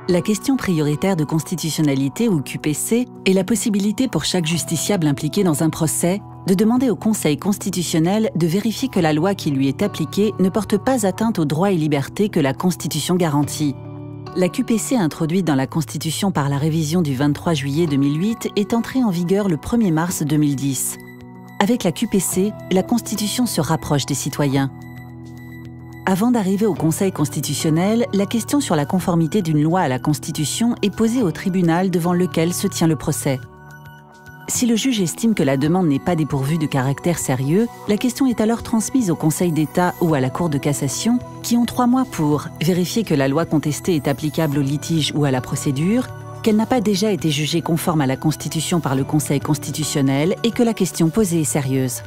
La question prioritaire de constitutionnalité, ou QPC, est la possibilité pour chaque justiciable impliqué dans un procès de demander au Conseil constitutionnel de vérifier que la loi qui lui est appliquée ne porte pas atteinte aux droits et libertés que la Constitution garantit. La QPC introduite dans la Constitution par la révision du 23 juillet 2008 est entrée en vigueur le 1er mars 2010. Avec la QPC, la Constitution se rapproche des citoyens. Avant d'arriver au Conseil constitutionnel, la question sur la conformité d'une loi à la Constitution est posée au tribunal devant lequel se tient le procès. Si le juge estime que la demande n'est pas dépourvue de caractère sérieux, la question est alors transmise au Conseil d'État ou à la Cour de cassation, qui ont 3 mois pour vérifier que la loi contestée est applicable au litige ou à la procédure, qu'elle n'a pas déjà été jugée conforme à la Constitution par le Conseil constitutionnel et que la question posée est sérieuse.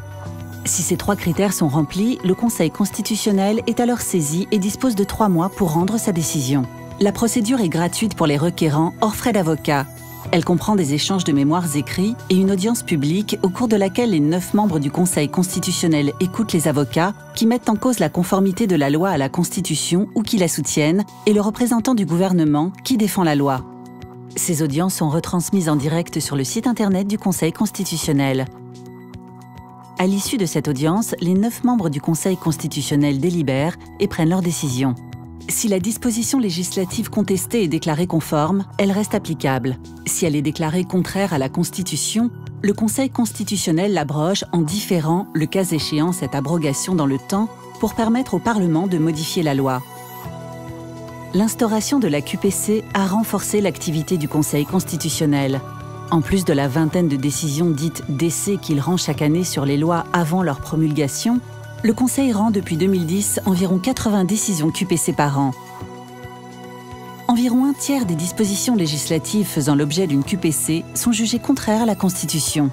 Si ces 3 critères sont remplis, le Conseil constitutionnel est alors saisi et dispose de 3 mois pour rendre sa décision. La procédure est gratuite pour les requérants hors frais d'avocat. Elle comprend des échanges de mémoires écrits et une audience publique au cours de laquelle les 9 membres du Conseil constitutionnel écoutent les avocats qui mettent en cause la conformité de la loi à la Constitution ou qui la soutiennent et le représentant du gouvernement qui défend la loi. Ces audiences sont retransmises en direct sur le site internet du Conseil constitutionnel. À l'issue de cette audience, les 9 membres du Conseil constitutionnel délibèrent et prennent leur décision. Si la disposition législative contestée est déclarée conforme, elle reste applicable. Si elle est déclarée contraire à la Constitution, le Conseil constitutionnel l'abroge en différant, le cas échéant, cette abrogation dans le temps pour permettre au Parlement de modifier la loi. L'instauration de la QPC a renforcé l'activité du Conseil constitutionnel. En plus de la vingtaine de décisions dites d'essai qu'il rend chaque année sur les lois avant leur promulgation, le Conseil rend depuis 2010 environ 80 décisions QPC par an. Environ un tiers des dispositions législatives faisant l'objet d'une QPC sont jugées contraires à la Constitution.